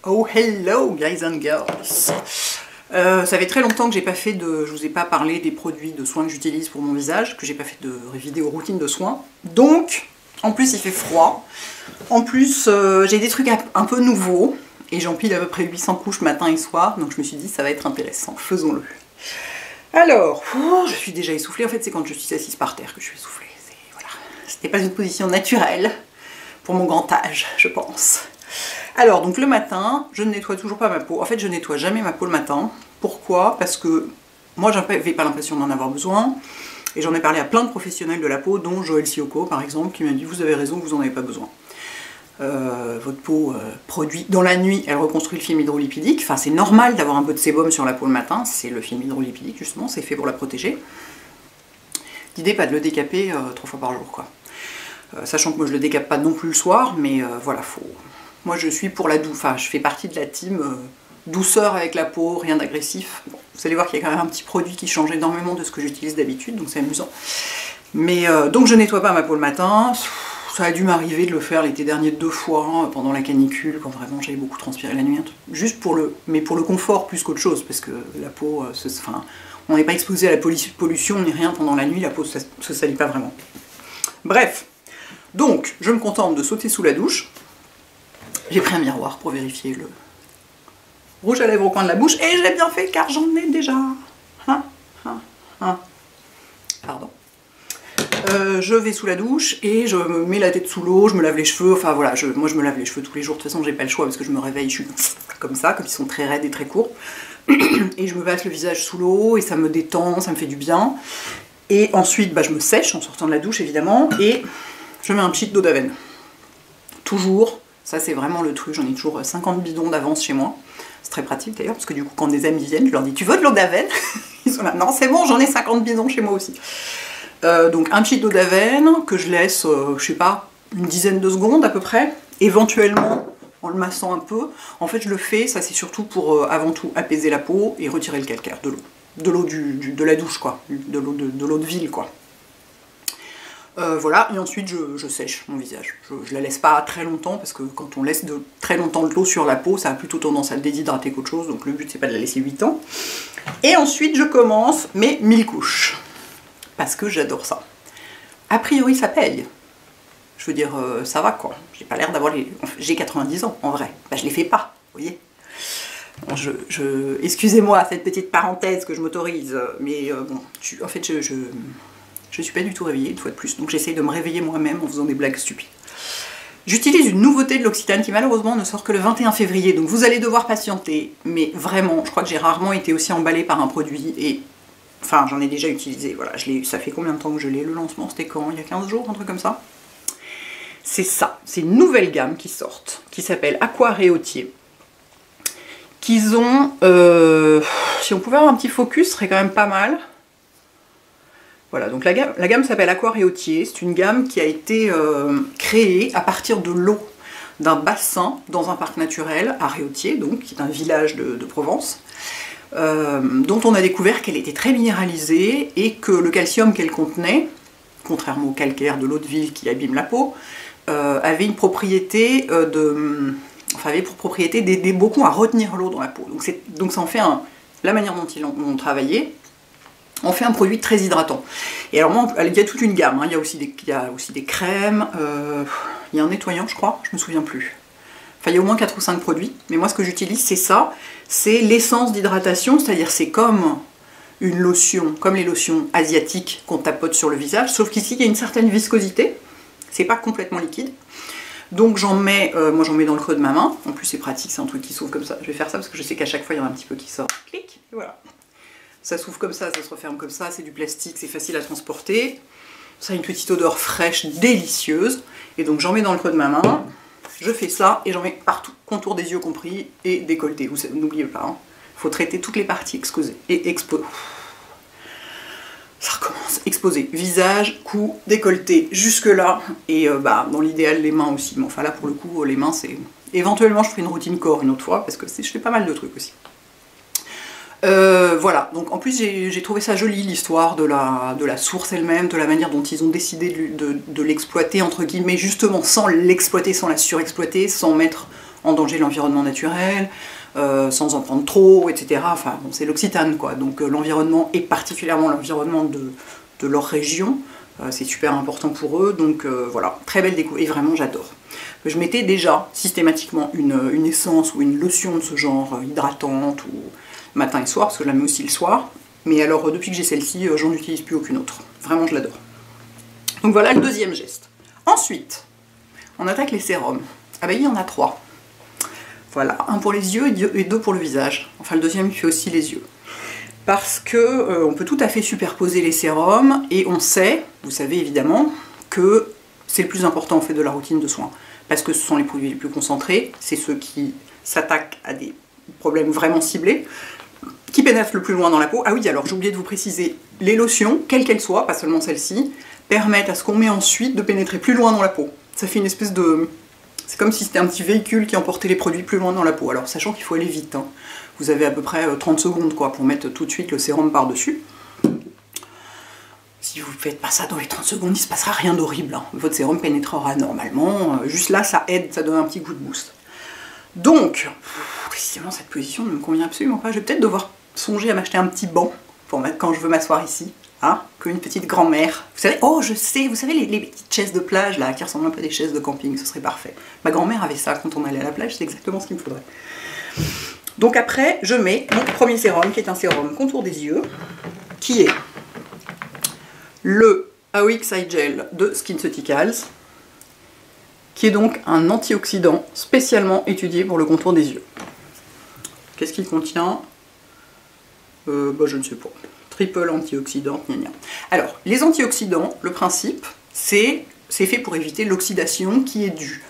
Oh hello guys and girls. Ça fait très longtemps que j'ai pas fait de... Je vous ai pas parlé des produits de soins que j'utilise pour mon visage, que j'ai pas fait de vidéo routine de soins. Donc, en plus il fait froid. En plus, j'ai des trucs un peu nouveaux. Et j'empile à peu près 800 couches matin et soir. Donc je me suis dit ça va être intéressant, faisons-le. Alors, je suis déjà essoufflée. En fait c'est quand je suis assise par terre que je suis essoufflée. Voilà. C'était pas une position naturelle pour mon grand âge, je pense. Alors, donc le matin, je ne nettoie toujours pas ma peau. En fait, je nettoie jamais ma peau le matin. Pourquoi? Parce que moi, je n'avais pas l'impression d'en avoir besoin. Et j'en ai parlé à plein de professionnels de la peau, dont Joël Sioko, par exemple, qui m'a dit « Vous avez raison, vous n'en avez pas besoin. Votre peau produit dans la nuit, elle reconstruit le film hydrolipidique. Enfin, c'est normal d'avoir un peu de sébum sur la peau le matin. C'est le film hydrolipidique, justement. C'est fait pour la protéger. L'idée, pas de le décaper 3 fois par jour, quoi. Sachant que moi, je le décape pas non plus le soir, mais voilà, faut... Moi je suis pour la douce, enfin je fais partie de la team douceur avec la peau, rien d'agressif. Bon, vous allez voir qu'il y a quand même un petit produit qui change énormément de ce que j'utilise d'habitude, donc c'est amusant. Mais donc je nettoie pas ma peau le matin, ça a dû m'arriver de le faire l'été dernier 2 fois, hein, pendant la canicule, quand vraiment j'avais beaucoup transpiré la nuit, juste pour le... mais pour le confort plus qu'autre chose, parce que la peau, enfin, on n'est pas exposé à la pollution ni rien pendant la nuit, la peau se salit pas vraiment. Bref, donc je me contente de sauter sous la douche. J'ai pris un miroir pour vérifier le rouge à lèvres au coin de la bouche, et j'ai bien fait car j'en ai déjà. Pardon. Je vais sous la douche et je me mets la tête sous l'eau, je me lave les cheveux, enfin voilà, moi je me lave les cheveux tous les jours, de toute façon j'ai pas le choix parce que je me réveille, je suis comme ça, comme ils sont très raides et très courts. Et je me passe le visage sous l'eau et ça me détend, ça me fait du bien. Et ensuite je me sèche en sortant de la douche évidemment, et je mets un pchit d'eau d'Aven. Toujours. Ça c'est vraiment le truc, j'en ai toujours 50 bidons d'avance chez moi. C'est très pratique d'ailleurs, parce que du coup quand des amis viennent, je leur dis « Tu veux de l'eau d'Aven ?» Ils sont là « Non c'est bon, j'en ai 50 bidons chez moi aussi. » Donc un petit d'eau d'Aven que je laisse, je sais pas, une dizaine de secondes à peu près. Éventuellement, en le massant un peu. En fait je le fais, ça c'est surtout pour avant tout apaiser la peau et retirer le calcaire de l'eau. De l'eau de la douche quoi, de l'eau de ville quoi. Voilà, et ensuite je sèche mon visage. Je la laisse pas très longtemps, parce que quand on laisse très longtemps de l'eau sur la peau, ça a plutôt tendance à le déshydrater qu'autre chose, donc le but c'est pas de la laisser 8 ans. Et ensuite je commence mes 1000 couches, parce que j'adore ça. A priori ça paye. Je veux dire, ça va quoi. J'ai pas l'air d'avoir les... J'ai 90 ans en vrai. Je les fais pas, vous voyez. Bon, excusez-moi cette petite parenthèse que je m'autorise, mais bon, en fait je suis pas du tout réveillée, une fois de plus, donc j'essaye de me réveiller moi-même en faisant des blagues stupides. J'utilise une nouveauté de l'Occitane qui malheureusement ne sort que le 21 février, donc vous allez devoir patienter, mais vraiment, je crois que j'ai rarement été aussi emballée par un produit, et enfin j'en ai déjà utilisé, voilà, ça fait combien de temps que je l'ai, le lancement c'était quand? Il y a 15 jours, un truc comme ça. C'est ça, c'est une nouvelle gamme qui sort, qui s'appelle Aqua Réautier, qu'ils ont, si on pouvait avoir un petit focus, ce serait quand même pas mal. Voilà, donc la gamme s'appelle Aqua Réautier, c'est une gamme qui a été créée à partir de l'eau d'un bassin dans un parc naturel à Réautier, donc qui est un village de Provence, dont on a découvert qu'elle était très minéralisée et que le calcium qu'elle contenait, contrairement au calcaire de l'eau de ville qui abîme la peau, avait une propriété avait pour propriété d'aider beaucoup à retenir l'eau dans la peau. Donc ça en fait la manière dont ils ont travaillé. On fait un produit très hydratant. Et alors moi, il y a toute une gamme, hein. Il y a aussi des crèmes, il y a un nettoyant je crois, je me souviens plus. Enfin il y a au moins 4 ou 5 produits, mais moi ce que j'utilise c'est ça, c'est l'essence d'hydratation, c'est-à-dire c'est comme une lotion, comme les lotions asiatiques qu'on tapote sur le visage, sauf qu'ici il y a une certaine viscosité, c'est pas complètement liquide. Donc j'en mets, moi j'en mets dans le creux de ma main, en plus c'est pratique, c'est un truc qui s'ouvre comme ça, je vais faire ça parce que je sais qu'à chaque fois il y en a un petit peu qui sort, clic, et voilà. Ça s'ouvre comme ça se referme comme ça, c'est du plastique, c'est facile à transporter. Ça a une petite odeur fraîche, délicieuse. Et donc j'en mets dans le creux de ma main, je fais ça et j'en mets partout, contour des yeux compris et décolleté. N'oubliez pas, hein, faut traiter toutes les parties exposées. Ça recommence, exposé. Visage, cou, décolleté, jusque là. Et dans l'idéal les mains aussi. Mais enfin là pour le coup, les mains c'est... Éventuellement je ferai une routine corps une autre fois, parce que je fais pas mal de trucs aussi. Voilà, donc en plus j'ai trouvé ça joli l'histoire de la source elle-même, de la manière dont ils ont décidé de l'exploiter entre guillemets, justement sans l'exploiter, sans la surexploiter, sans mettre endanger l'environnement naturel, sans en prendre trop, etc. Enfin, bon, c'est l'Occitane, quoi. Donc l'environnement, et particulièrement l'environnement de leur région, c'est super important pour eux. Donc voilà, très belle déco, et vraiment j'adore. Je mettais déjà systématiquement une essence ou une lotion de ce genre, hydratante, ou matin et soir, parce que je la mets aussi le soir. Mais alors, depuis que j'ai celle-ci, j'en utilise plus aucune autre. Vraiment, je l'adore. Donc voilà le deuxième geste. Ensuite, on attaque les sérums. Ah ben, il y en a 3. Voilà, un pour les yeux et 2 pour le visage. Enfin, le deuxième, il fait aussi les yeux. Parce que on peut tout à fait superposer les sérums, et on sait, vous savez évidemment, que c'est le plus important en fait de la routine de soins. Parce que ce sont les produits les plus concentrés, c'est ceux qui s'attaquent à des problèmes vraiment ciblés, qui pénètrent le plus loin dans la peau. Ah oui, alors j'ai oublié de vous préciser, les lotions, quelles qu'elles soient, pas seulement celles-ci, permettent à ce qu'on met ensuite de pénétrer plus loin dans la peau. Ça fait une espèce de... C'est comme si c'était un petit véhicule qui emportait les produits plus loin dans la peau. Alors sachant qu'il faut aller vite, hein. Vous avez à peu près 30 secondes quoi, pour mettre tout de suite le sérum par-dessus. Si vous ne faites pas ça dans les 30 secondes, il ne se passera rien d'horrible, hein. Votre sérum pénétrera normalement. Juste là, ça aide, ça donne un petit coup de boost. Donc, précisément cette position ne me convient absolument pas. Je vais peut-être devoir songer à m'acheter un petit banc pour mettre quand je veux m'asseoir ici. Hein, comme une petite grand-mère. Vous savez, oh je sais, vous savez les petites chaises de plage là, qui ressemblent un peu à des chaises de camping, ce serait parfait. Ma grand-mère avait ça quand on allait à la plage, c'est exactement ce qu'il me faudrait. Donc après, je mets mon premier sérum, qui est un sérum contour des yeux, qui est le AOX Eye Gel de SkinCeuticals, qui est donc un antioxydant spécialement étudié pour le contour des yeux. Qu'est-ce qu'il contient? Je ne sais pas. Triple antioxydant, gna gna. Alors, les antioxydants, le principe, c'est fait pour éviter l'oxydation qui est due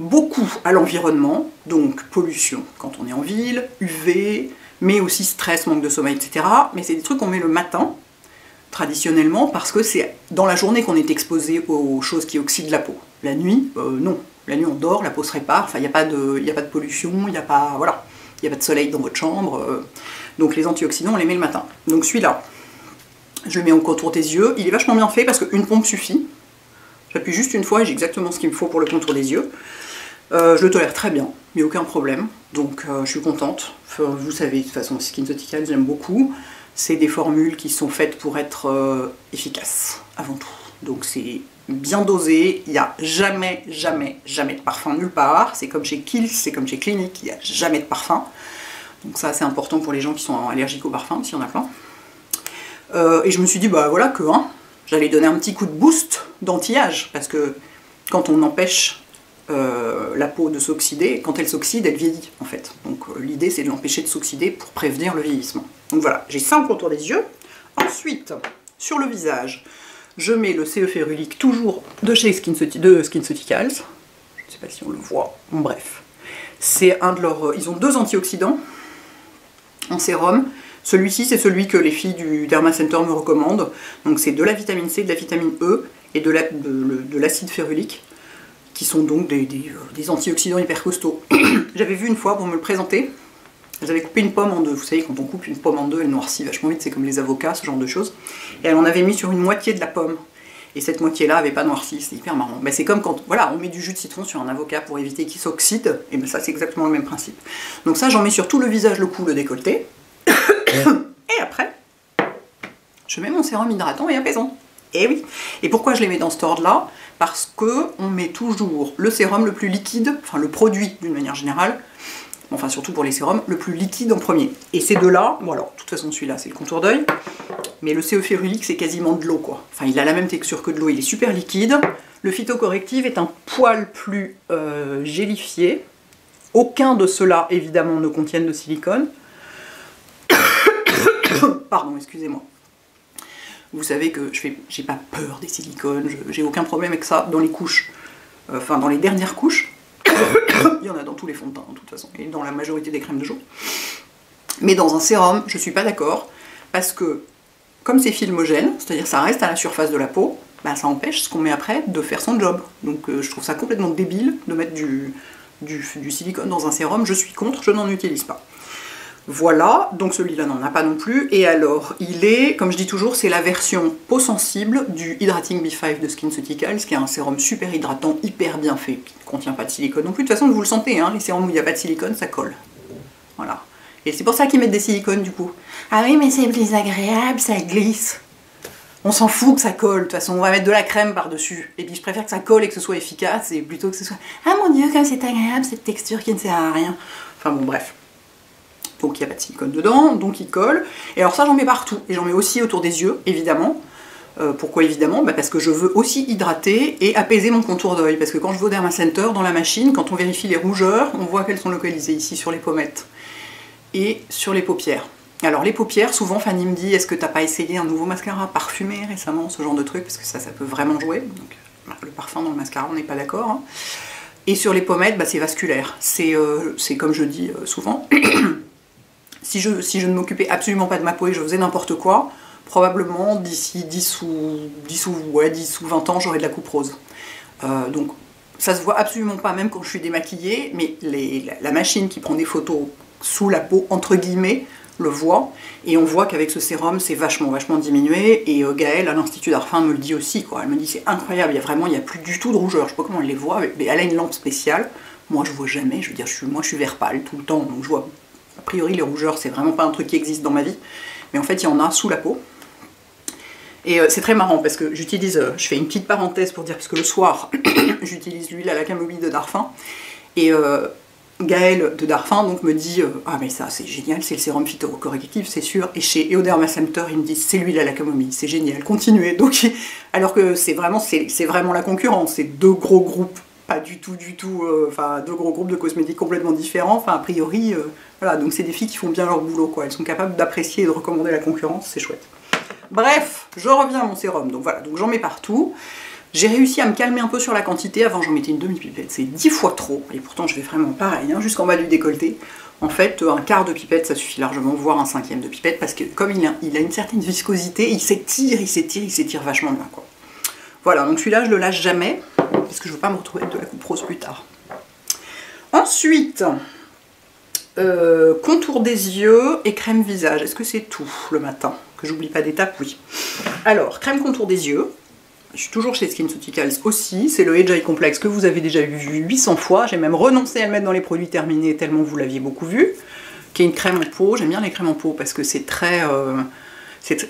beaucoup à l'environnement, donc pollution quand on est en ville, UV, mais aussi stress, manque de sommeil, etc. Mais c'est des trucs qu'on met le matin, traditionnellement, parce que c'est dans la journée qu'on est exposé aux choses qui oxydent la peau. La nuit, non. La nuit, on dort, la peau se répare, enfin, il n'y a pas de pollution, il n'y a pas... Voilà. Il n'y a pas de soleil dans votre chambre, donc les antioxydants on les met le matin. Donc celui-là, je le mets au contour des yeux, il est vachement bien fait parce qu'une pompe suffit. J'appuie juste une fois et j'ai exactement ce qu'il me faut pour le contour des yeux. Je le tolère très bien, il n'y a aucun problème, donc je suis contente. Vous savez, de toute façon, SkinCeuticals, j'aime beaucoup. C'est des formules qui sont faites pour être efficaces, avant tout. Donc c'est bien dosé, il n'y a jamais, jamais, jamais de parfum nulle part. C'est comme chez Kiehl's, c'est comme chez Clinique, il n'y a jamais de parfum. Donc ça c'est important pour les gens qui sont allergiques au parfum, s'il y en a plein. Et je me suis dit, bah voilà que j'allais donner un petit coup de boost d'anti-âge, parce que quand on empêche la peau de s'oxyder, quand elle s'oxyde, elle vieillit en fait. Donc l'idée c'est de l'empêcher de s'oxyder pour prévenir le vieillissement. Donc voilà, j'ai ça au contour des yeux. Ensuite, sur le visage, je mets le CE Férulique, toujours de chez SkinCeuticals. Je ne sais pas si on le voit, bon, bref. C'est un de leurs... Ils ont 2 antioxydants en sérum. Celui-ci, c'est celui que les filles du Derma Center me recommandent. Donc c'est de la vitamine C, de la vitamine E et de l'acide férulique, qui sont donc des antioxydants hyper costauds. J'avais vu une fois pour me le présenter. J'avais coupé une pomme en 2, vous savez quand on coupe une pomme en 2 elle noircit vachement vite, c'est comme les avocats, ce genre de choses. Et elle en avait mis sur une moitié de la pomme, et cette moitié là avait pas noirci, c'est hyper marrant. Ben, c'est comme quand voilà, on met du jus de citron sur un avocat pour éviter qu'il s'oxyde, et ben ça c'est exactement le même principe. Donc ça j'en mets sur tout le visage, le cou, le décolleté, et après je mets mon sérum hydratant et apaisant. Et oui. Et pourquoi je les mets dans ce ordre là? Parce que on met toujours le sérum le plus liquide, enfin le produit d'une manière générale, enfin surtout pour les sérums, le plus liquide en premier. Et ces deux-là, bon alors, de toute façon celui-là c'est le contour d'œil, mais le CE Férulique c'est quasiment de l'eau quoi. Enfin il a la même texture que de l'eau, il est super liquide. Le Phytocorrective est un poil plus gélifié. Aucun de ceux-là évidemment ne contiennent de silicone. Pardon, excusez-moi. Vous savez que j'ai pas peur des silicones, j'ai aucun problème avec ça dans les couches, enfin dans les dernières couches. Il y en a dans tous les fonds de teint, de toute façon, et dans la majorité des crèmes de jour. Mais dans un sérum, je suis pas d'accord, parce que, comme c'est filmogène, c'est-à-dire ça reste à la surface de la peau, bah, ça empêche ce qu'on met après de faire son job. Donc je trouve ça complètement débile de mettre du silicone dans un sérum, je suis contre, je n'en utilise pas. Voilà, donc celui-là n'en a pas non plus. Et alors, il est, comme je dis toujours, c'est la version peau sensible du Hydrating B5 de SkinCeuticals, qui est un sérum super hydratant, hyper bien fait, qui ne contient pas de silicone non plus. De toute façon, vous le sentez, hein, les sérums où il n'y a pas de silicone, ça colle. Voilà. Et c'est pour ça qu'ils mettent des silicones du coup. Ah oui, mais c'est plus agréable, ça glisse. On s'en fout que ça colle, de toute façon, on va mettre de la crème par-dessus. Et puis je préfère que ça colle et que ce soit efficace, et plutôt que ce soit... Ah mon dieu, comme c'est agréable, cette texture qui ne sert à rien. Enfin bon, bref. Donc il n'y a pas de silicone dedans, donc il colle. Et alors ça, j'en mets partout. Et j'en mets aussi autour des yeux, évidemment. Pourquoi évidemment? Parce que je veux aussi hydrater et apaiser mon contour d'œil. Parce que quand je vais au Derma Center, dans la machine, quand on vérifie les rougeurs, on voit qu'elles sont localisées ici sur les pommettes et sur les paupières. Alors les paupières, souvent Fanny me dit, est-ce que t'as pas essayé un nouveau mascara parfumé récemment, ce genre de truc, parce que ça peut vraiment jouer. Donc le parfum dans le mascara, on n'est pas d'accord. Hein. Et sur les pommettes, c'est vasculaire. C'est comme je dis souvent, si je ne m'occupais absolument pas de ma peau et que je faisais n'importe quoi, probablement d'ici 10 ou 20 ans, j'aurai de la coupe rose. Donc ça se voit absolument pas, même quand je suis démaquillée, mais la machine qui prend des photos sous la peau, entre guillemets, le voit, et on voit qu'avec ce sérum, c'est vachement diminué, et Gaëlle, à l'Institut d'Arfin, me le dit aussi, quoi. Elle me dit, c'est incroyable, il n'y a plus du tout de rougeur, je sais pas comment elle les voit, mais elle a une lampe spéciale, moi je vois jamais, je veux dire, moi je suis vert pâle tout le temps, donc je vois, a priori les rougeurs, c'est vraiment pas un truc qui existe dans ma vie, mais en fait, il y en a sous la peau. Et c'est très marrant parce que j'utilise, je fais une petite parenthèse pour dire, parce que le soir, j'utilise l'huile à la camomille de Darphin, et Gaëlle de Darphin donc me dit ah mais ça c'est génial, c'est le sérum phytocorrectif c'est sûr, et chez Derma Center ils me disent c'est l'huile à la camomille, c'est génial, continuez. Donc alors que c'est vraiment la concurrence, c'est deux gros groupes, pas du tout, enfin deux gros groupes de cosmétiques complètement différents, enfin a priori, voilà, donc c'est des filles qui font bien leur boulot quoi, elles sont capables d'apprécier et de recommander la concurrence, c'est chouette. Bref, je reviens à mon sérum, donc voilà, donc j'en mets partout. J'ai réussi à me calmer un peu sur la quantité, avant j'en mettais une demi-pipette, c'est 10 fois trop, et pourtant je fais vraiment pareil, hein, jusqu'en bas du décolleté. En fait, un quart de pipette ça suffit largement, voire un cinquième de pipette, parce que comme il a une certaine viscosité, il s'étire vachement bien, quoi. Voilà, donc celui-là je le lâche jamais, parce que je veux pas me retrouver avec de la coupe rose plus tard. Ensuite, contour des yeux et crème visage, est-ce que c'est tout le matin? Que j'oublie pas d'étape, oui. Alors, crème contour des yeux. Je suis toujours chez SkinCeuticals aussi, c'est le Age Eye Complex que vous avez déjà vu 800 fois, j'ai même renoncé à le mettre dans les produits terminés tellement vous l'aviez beaucoup vu, qui est une crème en peau, j'aime bien les crèmes en peau parce que c'est très...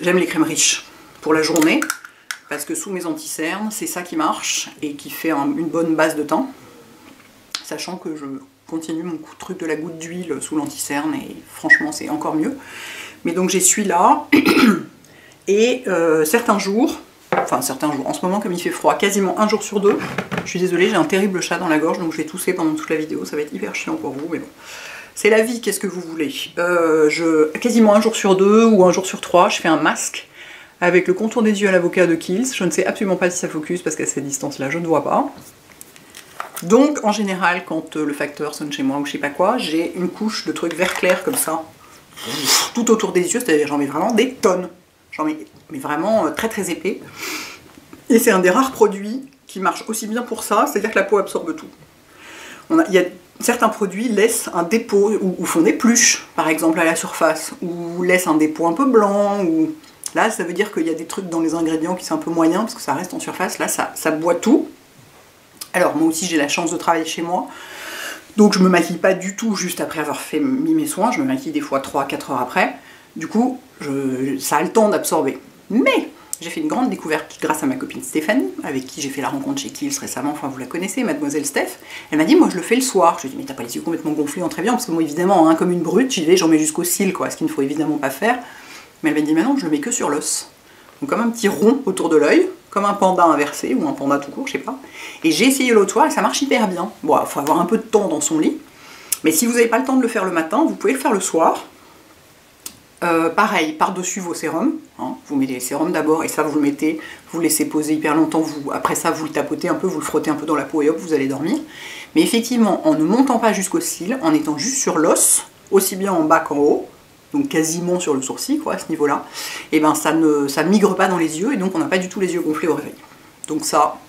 j'aime les crèmes riches pour la journée, parce que sous mes anti-cernes, c'est ça qui marche et qui fait une bonne base de teint, sachant que je continue mon truc de la goutte d'huile sous l'anti-cerne et franchement c'est encore mieux. Mais donc j'ai celui-là, et certains jours, en ce moment comme il fait froid, quasiment un jour sur deux, je suis désolée, j'ai un terrible chat dans la gorge, donc je vais tousser pendant toute la vidéo, ça va être hyper chiant pour vous, mais bon. C'est la vie, qu'est-ce que vous voulez. Quasiment un jour sur deux ou un jour sur trois, je fais un masque avec le contour des yeux à l'avocat de Kiehl's. Je ne sais absolument pas si ça focus parce qu'à cette distance-là, je ne vois pas. Donc, en général, quand le facteur sonne chez moi ou je sais pas quoi, j'ai une couche de trucs vert clair comme ça, tout autour des yeux, c'est-à-dire j'en mets vraiment des tonnes. J'en mets mais vraiment très épais. Et c'est un des rares produits qui marche aussi bien pour ça, c'est-à-dire que la peau absorbe tout. Certains produits laissent un dépôt, ou font des pluches, par exemple à la surface, ou laissent un dépôt un peu blanc, ou... Là, ça veut dire qu'il y a des trucs dans les ingrédients qui sont un peu moyens, parce que ça reste en surface. Là, ça boit tout. Alors, moi aussi, j'ai la chance de travailler chez moi. Donc, je me maquille pas du tout juste après avoir mis mes soins. Je me maquille des fois 3-4 heures après. Du coup, ça a le temps d'absorber. Mais j'ai fait une grande découverte grâce à ma copine Stéphanie, avec qui j'ai fait la rencontre chez Kiehl's récemment, enfin vous la connaissez, Mademoiselle Steph. Elle m'a dit, moi je le fais le soir. Je lui ai dit, mais t'as pas les yeux complètement gonflés en très bien, parce que moi évidemment, hein, comme une brute, j'y vais, j'en mets jusqu'aux cils, quoi, ce qu'il ne faut évidemment pas faire. Mais elle m'a dit, mais non, je le mets que sur l'os. Donc comme un petit rond autour de l'œil, comme un panda inversé, ou un panda tout court, je sais pas. Et j'ai essayé l'autre soir et ça marche hyper bien. Bon, il faut avoir un peu de temps dans son lit. Mais si vous n'avez pas le temps de le faire le matin, vous pouvez le faire le soir. Pareil, par-dessus vos sérums, hein, vous mettez les sérums d'abord et ça vous le mettez, vous laissez poser hyper longtemps, après ça vous le tapotez un peu, vous le frottez un peu dans la peau et hop, vous allez dormir. Mais effectivement, en ne montant pas jusqu'au cils, en étant juste sur l'os, aussi bien en bas qu'en haut, donc quasiment sur le sourcil, quoi, à ce niveau-là, et ben ça ne migre pas dans les yeux et donc on n'a pas du tout les yeux gonflés au réveil. Donc ça,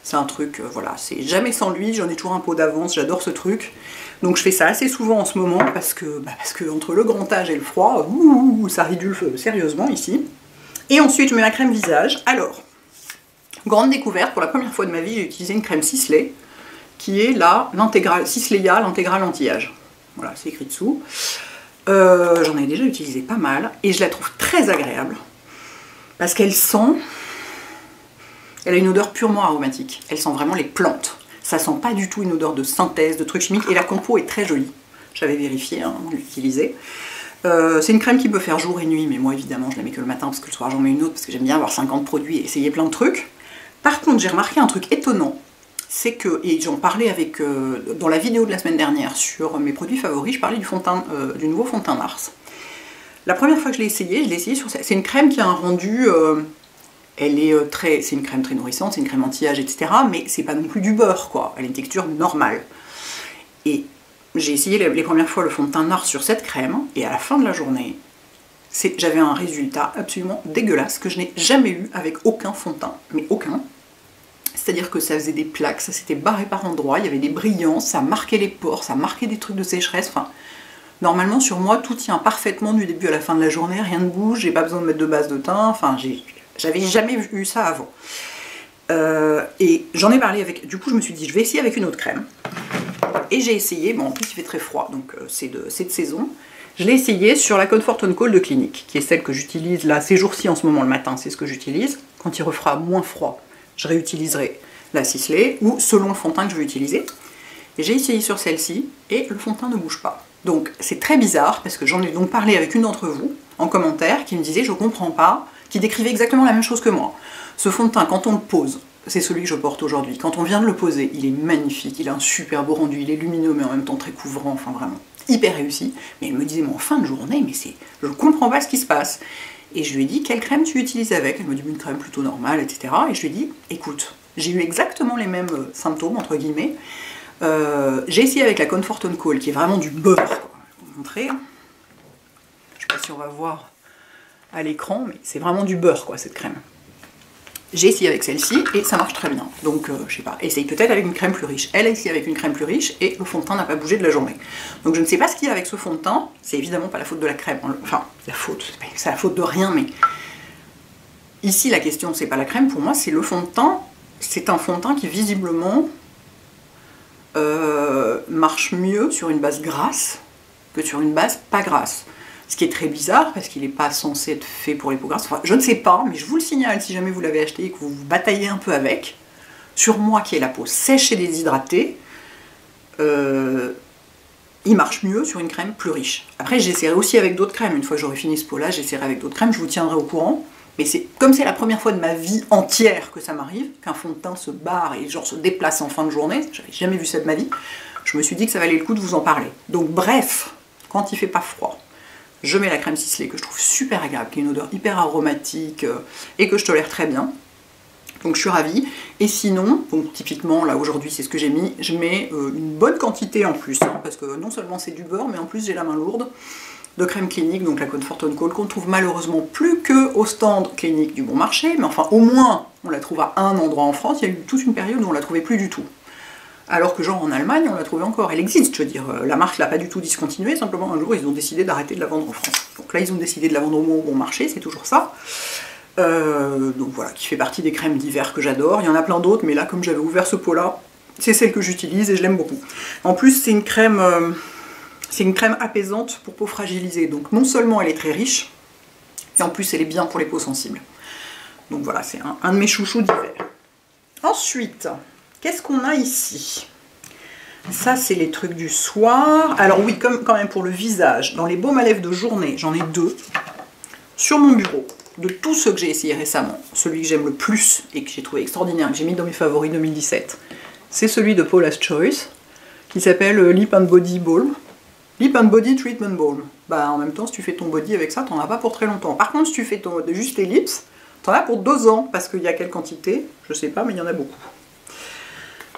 c'est un truc, voilà, c'est jamais sans lui, j'en ai toujours un pot d'avance, j'adore ce truc. Donc je fais ça assez souvent en ce moment parce que entre le grand âge et le froid, ça ridule sérieusement ici. Et ensuite je mets ma crème visage. Alors, grande découverte, pour la première fois de ma vie, j'ai utilisé une crème Sisley, qui est là, l'intégrale Sisleya, l'intégrale anti-âge. Voilà, c'est écrit dessous. J'en ai déjà utilisé pas mal, et je la trouve très agréable, parce qu'elle sent... Elle a une odeur purement aromatique, elle sent vraiment les plantes. Ça sent pas du tout une odeur de synthèse, de trucs chimiques, et la compo est très jolie. J'avais vérifié avant de l'utiliser. C'est une crème qui peut faire jour et nuit, mais moi évidemment je la mets que le matin, parce que le soir j'en mets une autre, parce que j'aime bien avoir 50 produits et essayer plein de trucs. Par contre, j'ai remarqué un truc étonnant, c'est que, et j'en parlais avec, dans la vidéo de la semaine dernière sur mes produits favoris, je parlais du nouveau fond de teint Nars. La première fois que je l'ai essayé sur... C'est une crème qui a un rendu... c'est une crème très nourrissante, c'est une crème anti-âge, etc. Mais c'est pas non plus du beurre, quoi. Elle a une texture normale. Et j'ai essayé les premières fois le fond de teint Nars sur cette crème, et à la fin de la journée, j'avais un résultat absolument dégueulasse que je n'ai jamais eu avec aucun fond de teint, mais aucun. C'est-à-dire que ça faisait des plaques, ça s'était barré par endroits, il y avait des brillances, ça marquait les pores, ça marquait des trucs de sécheresse, enfin... Normalement, sur moi, tout tient parfaitement du début à la fin de la journée, rien ne bouge, j'ai pas besoin de mettre de base de teint, enfin, j'avais jamais eu ça avant. Et j'en ai parlé avec... Du coup, je me suis dit, je vais essayer avec une autre crème. Et j'ai essayé, bon, en plus, il fait très froid, donc c'est de saison. Je l'ai essayé sur la Comfort & Call de Clinique, qui est celle que j'utilise là, ces jours-ci, en ce moment, le matin, c'est ce que j'utilise. Quand il refera moins froid, je réutiliserai la Sisley, ou selon le fond de teint que je veux utiliser. Et j'ai essayé sur celle-ci, et le fond de teint ne bouge pas. Donc c'est très bizarre, parce que j'en ai donc parlé avec une d'entre vous, en commentaire, qui me disait « je comprends pas », qui décrivait exactement la même chose que moi. Ce fond de teint, quand on le pose, c'est celui que je porte aujourd'hui, quand on vient de le poser, il est magnifique, il a un super beau rendu, il est lumineux, mais en même temps très couvrant, enfin vraiment hyper réussi. Mais elle me disait « mais en fin de journée, mais je comprends pas ce qui se passe ». Et je lui ai dit « quelle crème tu utilises avec ?» Elle me dit « une crème plutôt normale, etc. » Et je lui ai dit « écoute, j'ai eu exactement les mêmes symptômes, entre guillemets. J'ai essayé avec la Comfort & Call, qui est vraiment du beurre. Je vais vous montrer. Je sais pas si on va voir à l'écran, mais c'est vraiment du beurre, quoi, cette crème. J'ai essayé avec celle-ci, et ça marche très bien. Donc, je sais pas, essaye peut-être avec une crème plus riche. Elle a essayé avec une crème plus riche, et le fond de teint n'a pas bougé de la journée. Donc je ne sais pas ce qu'il y a avec ce fond de teint. C'est évidemment pas la faute de la crème. Enfin, c'est la faute de rien, mais... Ici, la question, c'est pas la crème, pour moi, c'est le fond de teint. C'est un fond de teint qui, visiblement... marche mieux sur une base grasse que sur une base pas grasse. Ce qui est très bizarre parce qu'il n'est pas censé être fait pour les peaux grasses. Enfin, je ne sais pas, mais je vous le signale si jamais vous l'avez acheté et que vous vous bataillez un peu avec. Sur moi qui ai la peau sèche et déshydratée, il marche mieux sur une crème plus riche. Après, j'essaierai aussi avec d'autres crèmes. Une fois que j'aurai fini ce pot-là, j'essaierai avec d'autres crèmes, je vous tiendrai au courant. Mais comme c'est la première fois de ma vie entière que ça m'arrive, qu'un fond de teint se barre et genre se déplace en fin de journée, j'avais jamais vu ça de ma vie, je me suis dit que ça valait le coup de vous en parler. Donc bref, quand il fait pas froid, je mets la crème Sisley que je trouve super agréable, qui a une odeur hyper aromatique et que je tolère très bien. Donc je suis ravie. Et sinon, donc typiquement là aujourd'hui c'est ce que j'ai mis, je mets une bonne quantité en plus, hein, parce que non seulement c'est du beurre, mais en plus j'ai la main lourde, de crème Clinique, donc la Comfort & Call, qu'on trouve malheureusement plus qu'au stand Clinique du bon marché, mais enfin au moins on la trouve à un endroit en France. Il y a eu toute une période où on la trouvait plus du tout. Alors que genre en Allemagne on la trouvait encore, elle existe, je veux dire, la marque l'a pas du tout discontinuée, simplement un jour ils ont décidé d'arrêter de la vendre en France. Donc là ils ont décidé de la vendre au moins au bon marché, c'est toujours ça. Donc voilà, qui fait partie des crèmes d'hiver que j'adore. Il y en a plein d'autres, mais là comme j'avais ouvert ce pot là, c'est celle que j'utilise et je l'aime beaucoup. En plus c'est une crème apaisante pour peau fragilisée, donc non seulement elle est très riche, et en plus elle est bien pour les peaux sensibles. Donc voilà, c'est un de mes chouchous d'hiver. Ensuite, qu'est-ce qu'on a ici? Ça c'est les trucs du soir. Alors oui, comme quand même pour le visage, dans les baumes à lèvres de journée, j'en ai deux sur mon bureau. De tous ceux que j'ai essayé récemment, celui que j'aime le plus et que j'ai trouvé extraordinaire, que j'ai mis dans mes favoris 2017, c'est celui de Paula's Choice, qui s'appelle Lip and Body Balm. Lip and Body Treatment Balm. Bah en même temps, si tu fais ton body avec ça, t'en as pas pour très longtemps. Par contre, si tu fais juste les lips, t'en as pour 2 ans, parce qu'il y a quelle quantité, je sais pas, mais il y en a beaucoup.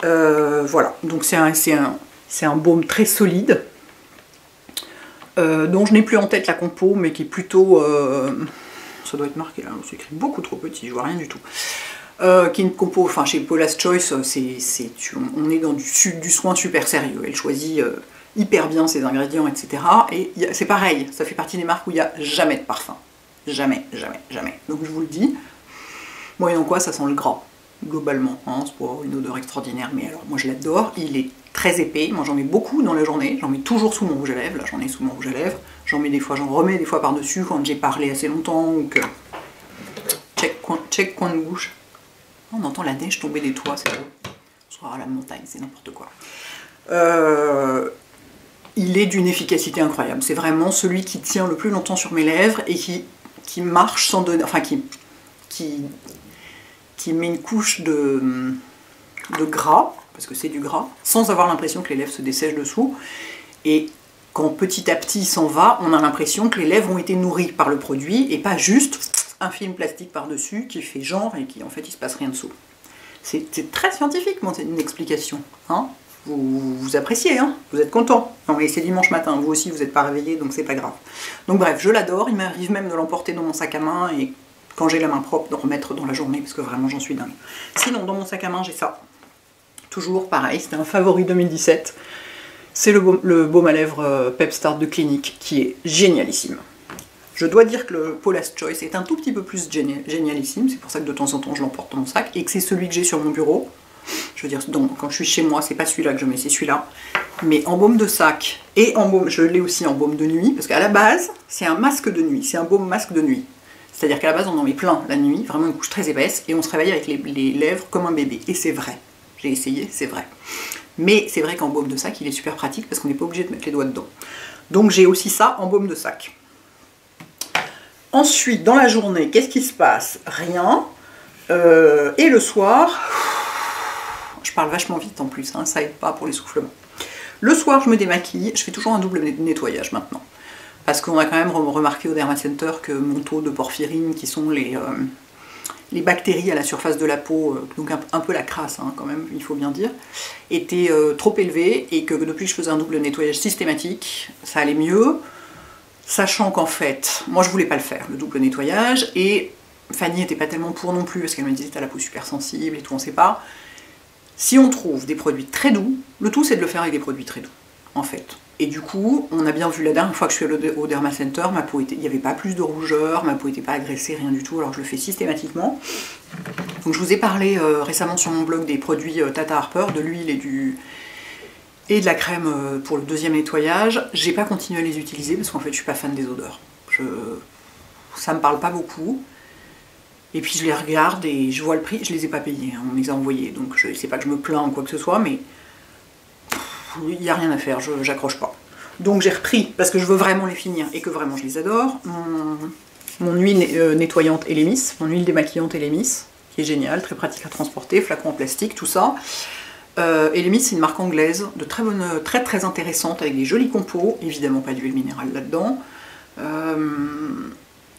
Voilà, donc c'est un baume très solide, dont je n'ai plus en tête la compo, mais qui est plutôt... ça doit être marqué là, c'est écrit beaucoup trop petit, je vois rien du tout. Qui est une compo, enfin chez Paula's Choice, on est dans du soin super sérieux. Elle choisit hyper bien ses ingrédients, etc. Et c'est pareil, ça fait partie des marques où il n'y a jamais de parfum. Jamais, jamais, jamais. Donc je vous le dis, moyennant quoi ça sent le gras, globalement. Hein, c'est pas une odeur extraordinaire, mais alors moi je l'adore. Il est très épais, moi j'en mets beaucoup dans la journée, j'en mets toujours sous mon rouge à lèvres, là j'en ai sous mon rouge à lèvres, j'en mets des fois, j'en remets des fois par-dessus quand j'ai parlé assez longtemps ou que... Check coin de bouche. On entend la neige tomber des toits, c'est beau. Soit à la montagne, c'est n'importe quoi. Il est d'une efficacité incroyable. C'est vraiment celui qui tient le plus longtemps sur mes lèvres et qui marche sans donner... Enfin, qui met une couche de gras, parce que c'est du gras, sans avoir l'impression que les lèvres se dessèchent dessous. Et quand petit à petit il s'en va, on a l'impression que les lèvres ont été nourries par le produit et pas juste un film plastique par-dessus qui fait genre et qui en fait il se passe rien dessous. C'est très scientifique, c'est une explication. Hein, vous appréciez, hein, vous êtes content. Non mais c'est dimanche matin, vous aussi vous n'êtes pas réveillé, donc c'est pas grave. Donc bref, je l'adore, il m'arrive même de l'emporter dans mon sac à main et quand j'ai la main propre de remettre dans la journée parce que vraiment j'en suis dingue. Sinon dans mon sac à main j'ai ça. Toujours pareil, c'était un favori 2017. C'est le baume à lèvres Pep Start de Clinique qui est génialissime. Je dois dire que le Paula's Choice est un tout petit peu plus génialissime, c'est pour ça que de temps en temps je l'emporte dans mon sac, et que c'est celui que j'ai sur mon bureau. Je veux dire, donc, quand je suis chez moi, c'est pas celui-là que je mets, c'est celui-là. Mais en baume de sac, et en baume, je l'ai aussi en baume de nuit, parce qu'à la base, c'est un masque de nuit, c'est un baume masque de nuit. C'est-à-dire qu'à la base, on en met plein la nuit, vraiment une couche très épaisse, et on se réveille avec les lèvres comme un bébé. Et c'est vrai, j'ai essayé, c'est vrai. Mais c'est vrai qu'en baume de sac, il est super pratique, parce qu'on n'est pas obligé de mettre les doigts dedans. Donc j'ai aussi ça en baume de sac. Ensuite, dans la journée, qu'est-ce qui se passe? Rien. Et le soir, je parle vachement vite en plus, hein, ça aide pas pour l'essoufflement. Le soir, je me démaquille, je fais toujours un double nettoyage maintenant. Parce qu'on a quand même remarqué au Derma Center que mon taux de porphyrine, qui sont les bactéries à la surface de la peau, donc un peu la crasse hein, quand même, il faut bien dire, était trop élevé et que depuis que je faisais un double nettoyage systématique, ça allait mieux. Sachant qu'en fait, moi je voulais pas le faire, le double nettoyage, et Fanny n'était pas tellement pour non plus, parce qu'elle me disait t'as la peau super sensible et tout, on sait pas. Si on trouve des produits très doux, le tout c'est de le faire avec des produits très doux, en fait. Et du coup, on a bien vu la dernière fois que je suis allée au Derma Center, ma peau était, il n'y avait pas plus de rougeur, ma peau n'était pas agressée, rien du tout, alors je le fais systématiquement. Donc je vous ai parlé récemment sur mon blog des produits Tata Harper, de l'huile et de la crème pour le deuxième nettoyage. J'ai pas continué à les utiliser parce qu'en fait je suis pas fan des odeurs. Ça me parle pas beaucoup. Et puis je les regarde et je vois le prix, je les ai pas payés, hein, on les a envoyés. Donc je sais pas que je me plains ou quoi que ce soit, mais il n'y a rien à faire, j'accroche pas. Donc j'ai repris, parce que je veux vraiment les finir et que vraiment je les adore, mon huile nettoyante Elemis, mon huile démaquillante Elemis, qui est géniale, très pratique à transporter, flacon en plastique, tout ça. Elemis, c'est une marque anglaise, de très intéressante, avec des jolis compos, évidemment pas d'huile minérale là-dedans.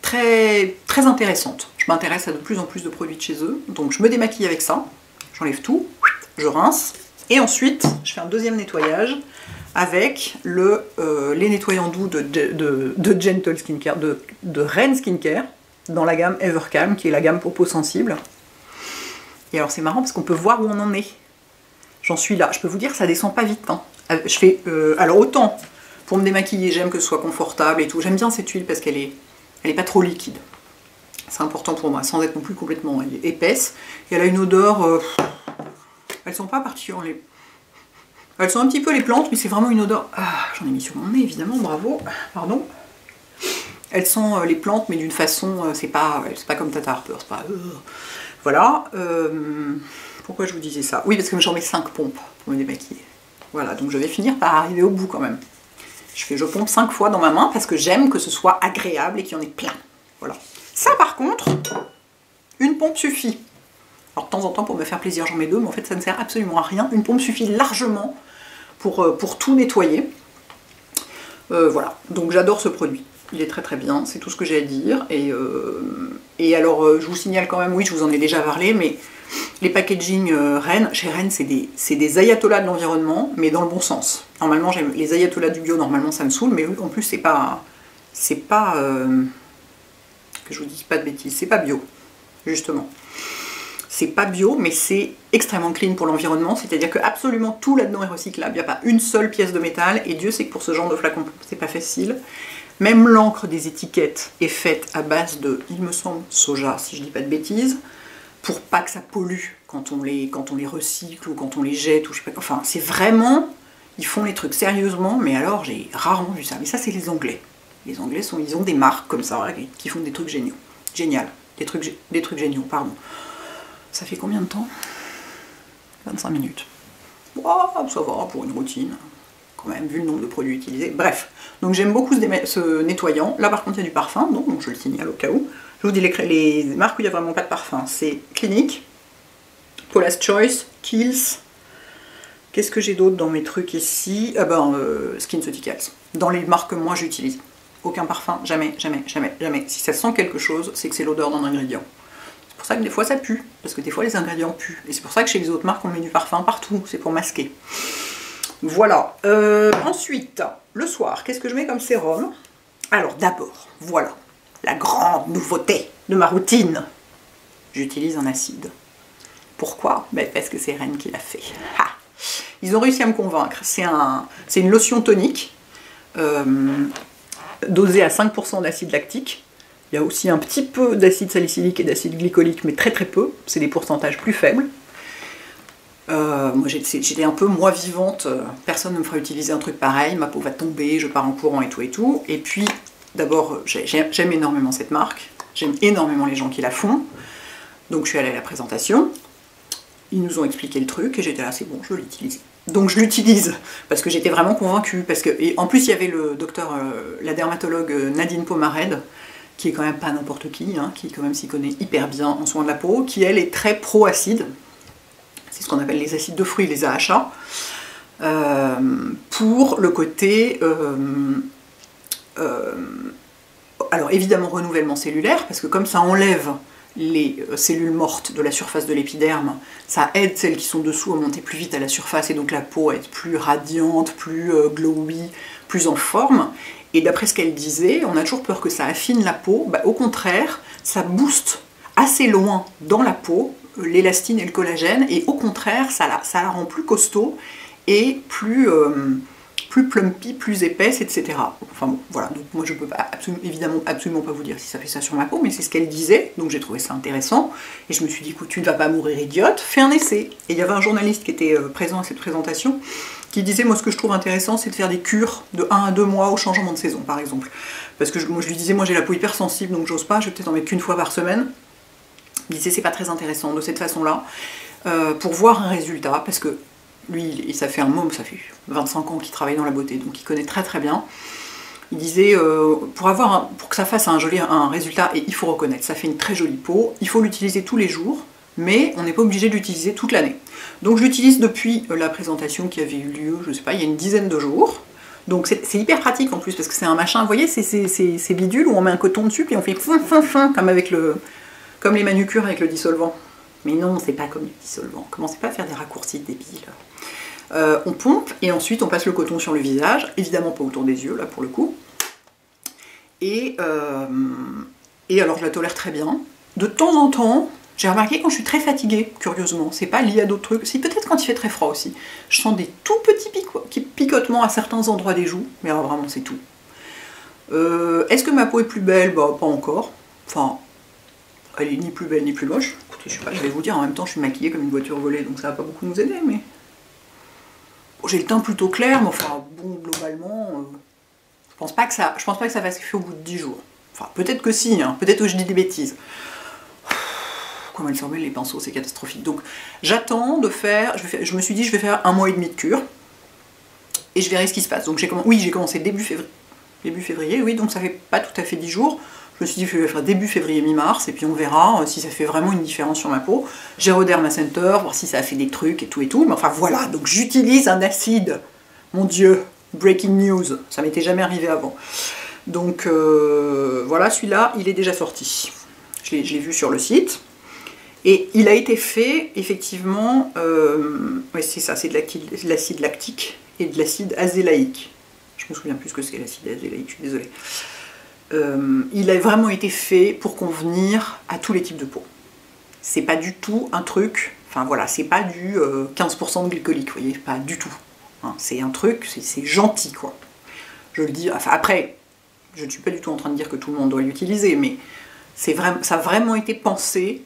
Très intéressante. Je m'intéresse à de plus en plus de produits de chez eux, donc je me démaquille avec ça, j'enlève tout, je rince, et ensuite je fais un deuxième nettoyage avec les nettoyants doux de Gentle Skincare, de Ren Skincare, dans la gamme Evercalm, qui est la gamme pour peau sensible. Et alors c'est marrant parce qu'on peut voir où on en est. J'en suis là, je peux vous dire que ça descend pas vite. Hein. Je fais, alors autant pour me démaquiller, j'aime que ce soit confortable et tout. J'aime bien cette huile parce qu'elle est pas trop liquide. C'est important pour moi, sans être non plus complètement épaisse. Et elle a une odeur, elles sont pas particulièrement... Elles sont un petit peu les plantes, mais c'est vraiment une odeur... Ah, j'en ai mis sur mon nez, évidemment, bravo. Pardon. Elles sont les plantes, mais d'une façon... c'est pas comme Tata Harper, c'est pas... Voilà. Pourquoi je vous disais ça? Oui, parce que j'en mets 5 pompes pour me démaquiller. Voilà, donc je vais finir par arriver au bout quand même. Je pompe 5 fois dans ma main parce que j'aime que ce soit agréable et qu'il y en ait plein. Voilà. Ça, par contre, une pompe suffit. Alors, de temps en temps, pour me faire plaisir, j'en mets 2, mais en fait, ça ne sert absolument à rien. Une pompe suffit largement pour tout nettoyer. Voilà, donc j'adore ce produit. Il est très bien, c'est tout ce que j'ai à dire. Et alors, je vous signale quand même, oui, je vous en ai déjà parlé, mais les packaging Ren, chez Ren, c'est des ayatollahs de l'environnement, mais dans le bon sens. Normalement, j'aime les ayatollahs du bio, normalement ça me saoule, mais en plus, c'est pas que je vous dise pas de bêtises, c'est pas bio, justement. c'est pas bio, mais c'est extrêmement clean pour l'environnement, c'est-à-dire que absolument tout là-dedans est recyclable, il n'y a pas une seule pièce de métal, et Dieu sait que pour ce genre de flacon, c'est pas facile. Même l'encre des étiquettes est faite à base de, il me semble, soja, si je dis pas de bêtises, pour pas que ça pollue quand on les recycle ou quand on les jette, ou je sais pas, enfin c'est vraiment, ils font les trucs sérieusement, mais alors j'ai rarement vu ça. Mais ça c'est les Anglais. Les Anglais ils ont des marques comme ça, qui font des trucs géniaux. Génial. Des trucs géniaux, pardon. Ça fait combien de temps? 25 minutes. Wow, ça va pour une routine, quand même, vu le nombre de produits utilisés. Bref, donc j'aime beaucoup ce nettoyant. Là par contre il y a du parfum, donc je le signale au cas où. Je vous dis les marques où il n'y a vraiment pas de parfum. C'est Clinique, Paula's Choice, Kiehl's. Qu'est-ce que j'ai d'autre dans mes trucs ici? Ah ben, SkinCeuticals. Dans les marques que moi j'utilise. Aucun parfum, jamais, jamais, jamais, jamais. Si ça sent quelque chose, c'est que c'est l'odeur d'un ingrédient. C'est pour ça que des fois ça pue, parce que des fois les ingrédients puent. Et c'est pour ça que chez les autres marques on met du parfum partout, c'est pour masquer. Voilà. Ensuite, le soir, qu'est-ce que je mets comme sérum? Alors d'abord, voilà, la grande nouveauté de ma routine. J'utilise un acide. Pourquoi? Ben parce que c'est Rennes qui l'a fait. Ha! Ils ont réussi à me convaincre. C'est une lotion tonique, dosée à 5% d'acide lactique. Il y a aussi un petit peu d'acide salicylique et d'acide glycolique, mais très très peu. C'est des pourcentages plus faibles. Moi j'étais un peu moi vivante, personne ne me fera utiliser un truc pareil, ma peau va tomber, je pars en courant et tout et tout. Et puis d'abord j'aime énormément cette marque, j'aime énormément les gens qui la font. Donc je suis allée à la présentation, ils nous ont expliqué le truc et j'étais là, c'est bon, je vais l'utiliser. Donc je l'utilise parce que j'étais vraiment convaincue, et en plus il y avait le docteur, la dermatologue Nadine Pomarède, qui est quand même pas n'importe qui, hein, qui quand même s'y connaît hyper bien en soins de la peau, qui elle est très pro-acide. C'est ce qu'on appelle les acides de fruits, les AHA, pour le côté, alors évidemment renouvellement cellulaire, parce que comme ça enlève les cellules mortes de la surface de l'épiderme, ça aide celles qui sont dessous à monter plus vite à la surface, et donc la peau à être plus radiante, plus glowy, plus en forme. Et d'après ce qu'elle disait, on a toujours peur que ça affine la peau, bah, au contraire, ça booste assez loin dans la peau l'élastine et le collagène, et au contraire, ça la rend plus costaud et plus plumpy, plus épaisse, etc. Enfin bon, voilà, donc moi je peux pas, évidemment absolument pas vous dire si ça fait ça sur ma peau, mais c'est ce qu'elle disait, donc j'ai trouvé ça intéressant, et je me suis dit, écoute, tu ne vas pas mourir idiote, fais un essai. Et il y avait un journaliste qui était présent à cette présentation, qui disait, moi ce que je trouve intéressant, c'est de faire des cures de 1 à 2 mois au changement de saison, par exemple. Parce que moi je lui disais, moi j'ai la peau hypersensible, donc j'ose pas, je vais peut-être en mettre qu'une fois par semaine. Il disait, c'est pas très intéressant de cette façon-là, pour voir un résultat, parce que lui, ça fait un môme, ça fait 25 ans qu'il travaille dans la beauté, donc il connaît très très bien. Il disait, pour que ça fasse un résultat, et il faut reconnaître, ça fait une très jolie peau, il faut l'utiliser tous les jours, mais on n'est pas obligé de l'utiliser toute l'année. Donc je l'utilise depuis la présentation qui avait eu lieu, je sais pas, il y a une dizaine de jours. Donc c'est hyper pratique en plus, parce que c'est un machin, vous voyez, c'est bidule où on met un coton dessus, puis on fait fin, comme les manucures avec le dissolvant. Mais non, c'est pas comme le dissolvant. Commencez pas à faire des raccourcis débiles. On pompe et ensuite on passe le coton sur le visage, évidemment pas autour des yeux là pour le coup. Et alors je la tolère très bien. De temps en temps, j'ai remarqué quand je suis très fatiguée, curieusement, c'est pas lié à d'autres trucs, si peut-être quand il fait très froid aussi, je sens des tout petits picotements à certains endroits des joues, mais alors vraiment c'est tout. Est-ce que ma peau est plus belle? Bah pas encore. Enfin, elle est ni plus belle ni plus moche. Écoutez, je sais pas, je vais vous dire, en même temps je suis maquillée comme une voiture volée, donc ça va pas beaucoup nous aider, mais... Bon, j'ai le teint plutôt clair, mais enfin, bon, globalement, je pense pas que ça va se faire au bout de 10 jours. Enfin, peut-être que si, hein, peut-être que je dis des bêtises. Comment elles s'emmêlent les pinceaux, c'est catastrophique. Donc, j'attends de faire, je me suis dit, je vais faire 1 mois et demi de cure, et je verrai ce qui se passe. Donc, j'ai commencé début février, oui, donc ça fait pas tout à fait 10 jours. Je me suis dit que je vais faire début février, mi-mars, et puis on verra si ça fait vraiment une différence sur ma peau. J'ai Derma Center, voir si ça a fait des trucs et tout, mais enfin voilà, donc j'utilise un acide. Mon Dieu, breaking news, ça m'était jamais arrivé avant. Donc voilà, celui-là, il est déjà sorti. Je l'ai vu sur le site. Et il a été fait, effectivement, ouais, c'est ça, c'est de l'acide lactique et de l'acide azélaïque. Je me souviens plus ce que c'est l'acide azélaïque, je suis désolée. Il a vraiment été fait pour convenir à tous les types de peau. c'est pas du tout un truc, enfin voilà, c'est pas du 15% de glycolique, vous voyez, pas du tout. Hein, c'est un truc, c'est gentil quoi. Je le dis, enfin après, je ne suis pas du tout en train de dire que tout le monde doit l'utiliser, mais ça a vraiment été pensé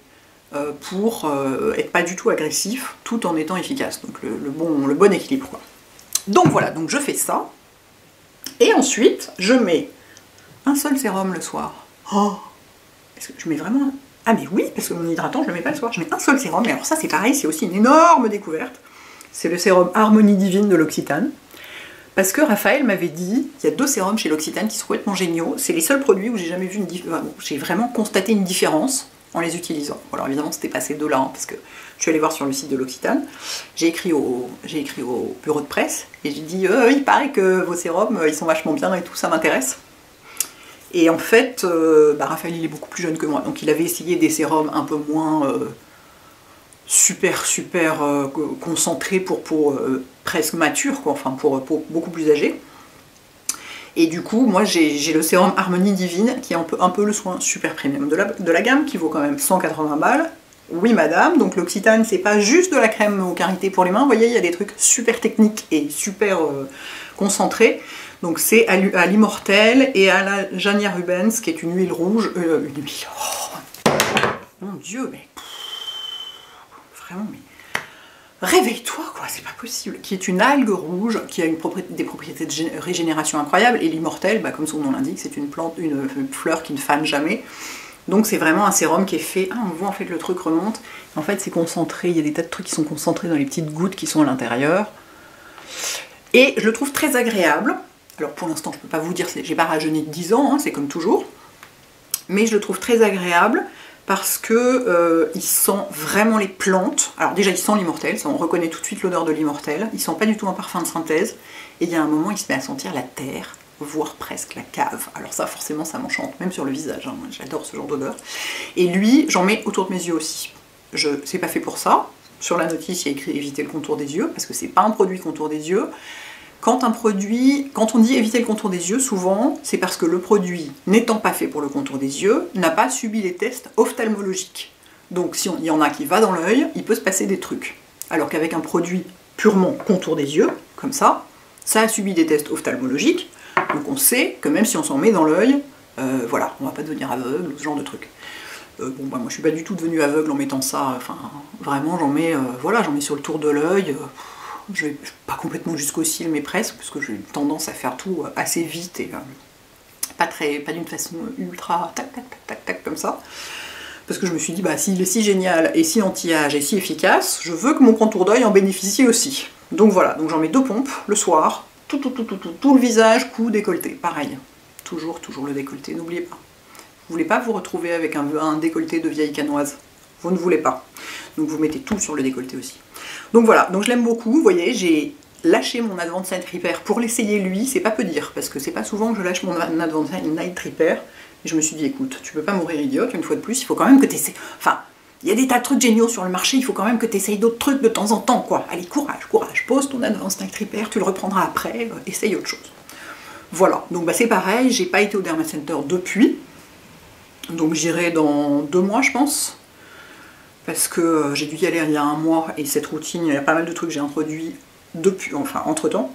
pour être pas du tout agressif, tout en étant efficace. Donc le bon équilibre quoi. Donc voilà, donc je fais ça, et ensuite je mets un seul sérum le soir. Oh, est-ce que je mets vraiment... Ah mais oui, parce que mon hydratant, je le mets pas le soir, je mets un seul sérum, et alors ça c'est pareil, c'est aussi une énorme découverte. C'est le sérum Harmonie Divine de l'Occitane. Parce que Raphaël m'avait dit, il y a 2 sérums chez l'Occitane qui sont complètement géniaux, c'est les seuls produits où j'ai jamais vu j'ai vraiment constaté une différence en les utilisant. Bon, alors évidemment c'était pas ces 2-là, hein, parce que je suis allée voir sur le site de l'Occitane, j'ai écrit au bureau de presse, et j'ai dit il paraît que vos sérums, ils sont vachement bien et tout, ça m'intéresse. Et en fait, Raphaël il est beaucoup plus jeune que moi, donc il avait essayé des sérums un peu moins super concentrés pour peau presque mature, quoi, enfin pour peau beaucoup plus âgée. Et du coup, moi j'ai le sérum Harmonie Divine qui est un peu le soin super premium de la gamme, qui vaut quand même 180 balles. Oui madame, donc l'Occitane c'est pas juste de la crème aux carités pour les mains, vous voyez il y a des trucs super techniques et super concentrés. Donc c'est à l'immortel et à la Jania Rubens, qui est une huile rouge, oh, mon dieu, mais vraiment, mais réveille-toi quoi, c'est pas possible. Qui est une algue rouge, qui a des propriétés de régénération incroyables, et l'immortel, comme son nom l'indique, c'est une fleur qui ne fane jamais. Donc c'est vraiment un sérum qui est fait, on voit en fait le truc remonte, en fait c'est concentré, il y a des tas de trucs qui sont concentrés dans les petites gouttes qui sont à l'intérieur. Et je le trouve très agréable. Alors pour l'instant je peux pas vous dire, j'ai pas rajeuni de 10 ans, hein, c'est comme toujours. Mais je le trouve très agréable parce que il sent vraiment les plantes. Alors déjà il sent l'immortel, on reconnaît tout de suite l'odeur de l'immortel. Il sent pas du tout un parfum de synthèse. Et il y a un moment il se met à sentir la terre, voire presque la cave. Alors ça forcément ça m'enchante, même sur le visage, hein. Moi j'adore ce genre d'odeur. Et lui j'en mets autour de mes yeux aussi. C'est pas fait pour ça. Sur la notice il y a écrit éviter le contour des yeux, parce que c'est pas un produit contour des yeux. Quand on dit éviter le contour des yeux, souvent, c'est parce que le produit, n'étant pas fait pour le contour des yeux, n'a pas subi les tests ophtalmologiques. Donc si il y en a qui va dans l'œil, il peut se passer des trucs. Alors qu'avec un produit purement contour des yeux, comme ça a subi des tests ophtalmologiques, donc on sait que même si on s'en met dans l'œil, voilà, on va pas devenir aveugle ou ce genre de truc. Moi je suis pas du tout devenue aveugle en mettant ça, enfin vraiment j'en mets, j'en mets sur le tour de l'œil. Je vais pas complètement jusqu'au cils, mais presque, parce que j'ai tendance à faire tout assez vite et pas d'une façon ultra tac tac tac tac tac comme ça. Parce que je me suis dit, s'il est si génial et si anti-âge et si efficace, je veux que mon contour d'œil en bénéficie aussi. Donc voilà, donc j'en mets 2 pompes le soir, tout le visage, cou, décolleté, pareil. Toujours le décolleté, n'oubliez pas. Vous voulez pas vous retrouver avec un décolleté de vieille canoise. Vous ne voulez pas. Donc vous mettez tout sur le décolleté aussi. Donc voilà, donc je l'aime beaucoup, vous voyez, j'ai lâché mon Advanced Night Repair pour l'essayer lui, c'est pas peu dire, parce que c'est pas souvent que je lâche mon Advanced Night Repair, et je me suis dit, écoute, tu peux pas mourir idiote, une fois de plus, il faut quand même que tu essaies, enfin, il y a des tas de trucs géniaux sur le marché, il faut quand même que tu essayes d'autres trucs de temps en temps, quoi. Allez, courage, pose ton Advanced Night Repair, tu le reprendras après, essaye autre chose. Voilà, donc c'est pareil, j'ai pas été au Derma Center depuis, donc j'irai dans 2 mois, je pense. Parce que j'ai dû y aller il y a 1 mois, et cette routine, il y a pas mal de trucs que j'ai introduits depuis, enfin entre temps.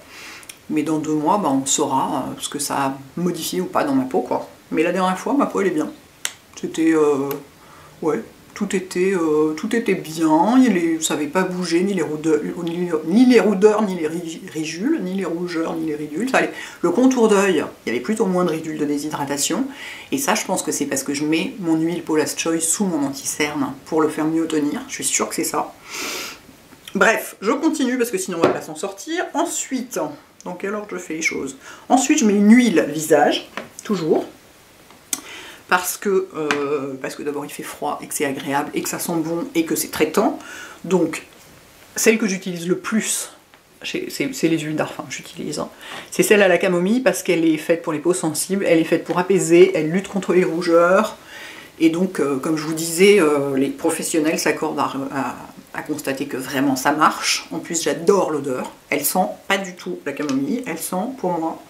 Mais dans 2 mois, on saura ce que ça a modifié ou pas dans ma peau, quoi. Mais la dernière fois, ma peau elle est bien. C'était, ouais, tout était bien, ça n'avait pas bougé, ni les rougeurs, ni les ridules, ni les rougeurs, ni les ridules. Ça allait. Le contour d'œil, il y avait plutôt moins de ridules de déshydratation. Et ça, je pense que c'est parce que je mets mon huile Paula's Choice sous mon anti-cerne pour le faire mieux tenir. Je suis sûre que c'est ça. Bref, je continue parce que sinon on va pas s'en sortir. Ensuite, donc alors je fais les choses. Ensuite, je mets une huile visage, toujours. Parce que d'abord il fait froid et que c'est agréable et que ça sent bon et que c'est traitant. Donc celle que j'utilise le plus, c'est les huiles d'arfin que j'utilise. Hein. C'est celle à la camomille parce qu'elle est faite pour les peaux sensibles, elle est faite pour apaiser, elle lutte contre les rougeurs. Et donc comme je vous disais, les professionnels s'accordent à constater que vraiment ça marche. En plus j'adore l'odeur, elle sent pas du tout la camomille, elle sent pour moi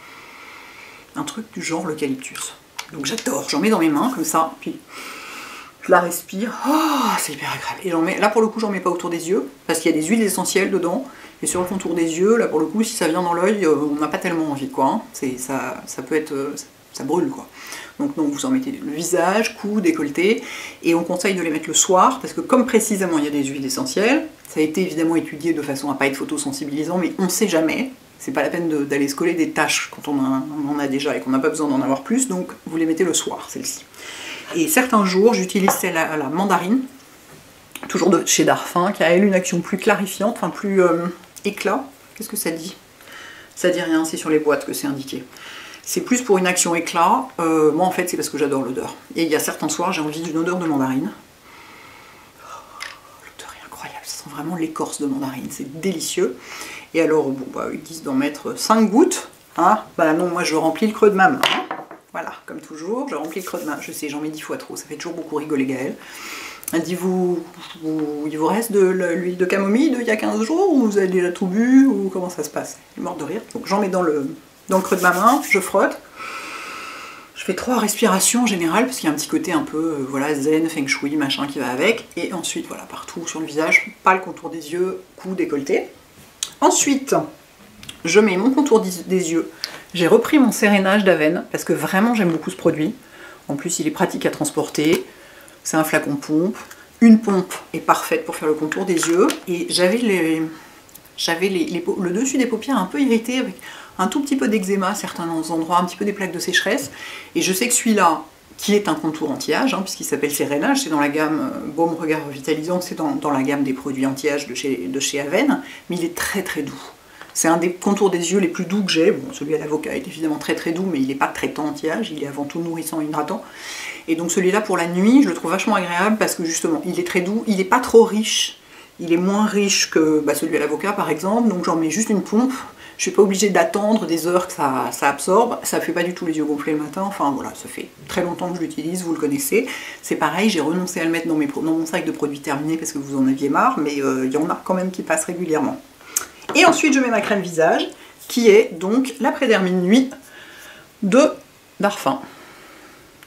un truc du genre l'eucalyptus. Donc j'adore, j'en mets dans mes mains comme ça, puis Je la respire, oh, c'est hyper agréable. Et j'en mets, là pour le coup j'en mets pas autour des yeux, parce qu'il y a des huiles essentielles dedans. Et sur le contour des yeux, là pour le coup, si ça vient dans l'œil, on n'a pas tellement envie quoi. Hein. Ça peut être, ça brûle quoi. Donc vous en mettez le visage, cou, décolleté, et on conseille de les mettre le soir, parce que comme précisément il y a des huiles essentielles, ça a été évidemment étudié de façon à pas être photosensibilisant, mais on sait jamais. C'est pas la peine d'aller se coller des taches quand on en a déjà et qu'on n'a pas besoin d'en avoir plus, donc vous les mettez le soir, celle-ci. Et certains jours, j'utilise celle à la mandarine, toujours de chez Darphin, qui a elle une action plus clarifiante, enfin plus éclat. Qu'est-ce que ça dit? Ça dit rien, c'est sur les boîtes que c'est indiqué. C'est plus pour une action éclat. Moi en fait c'est parce que j'adore l'odeur. Et il y a certains soirs j'ai envie d'une odeur de mandarine. L'odeur est incroyable, ça sent vraiment l'écorce de mandarine, c'est délicieux. Et alors bon, bah, ils disent d'en mettre 5 gouttes. Hein, bah non, moi je remplis le creux de ma main. Voilà, comme toujours, je remplis le creux de main. Je sais, j'en mets 10 fois trop, ça fait toujours beaucoup rigoler Gaëlle. Elle dit, il vous reste de l'huile de camomille d'il y a 15 jours ou vous avez déjà tout bu ou comment ça se passe? Elle est morte de rire. Donc j'en mets dans le creux de ma main, je frotte. Je fais 3 respirations en général parce qu'il y a un petit côté un peu voilà, zen, feng shui, machin qui va avec. Et ensuite, voilà, partout sur le visage, pas le contour des yeux, cou, décolleté. Ensuite, je mets mon contour des yeux. J'ai repris mon sérénage d'Avène parce que vraiment j'aime beaucoup ce produit. En plus, il est pratique à transporter. C'est un flacon pompe. Une pompe est parfaite pour faire le contour des yeux. Et j'avais le dessus des paupières un peu irrité avec un tout petit peu d'eczéma à certains endroits, un petit peu des plaques de sécheresse. Et je sais que celui-là, qui est un contour anti-âge, hein, puisqu'il s'appelle Sérénage, c'est dans la gamme Baume Regard Revitalisant, c'est dans la gamme des produits anti-âge de chez Avène, mais il est très très doux. C'est un des contours des yeux les plus doux que j'ai. Bon, celui à l'avocat est évidemment très très doux, mais il n'est pas traitant anti-âge, il est avant tout nourrissant et hydratant. Et donc celui-là pour la nuit, je le trouve vachement agréable parce que justement, il est très doux, il n'est pas trop riche, il est moins riche que celui à l'avocat par exemple, donc j'en mets juste une pompe. Je suis pas obligée d'attendre des heures que ça absorbe, ça fait pas du tout les yeux gonflés le matin, enfin voilà, ça fait très longtemps que je l'utilise, vous le connaissez. C'est pareil, j'ai renoncé à le mettre dans mon sac de produits terminés parce que vous en aviez marre, mais il y en a quand même qui passent régulièrement. Et ensuite je mets ma crème visage, qui est donc la Prédermine Nuit de Darphin.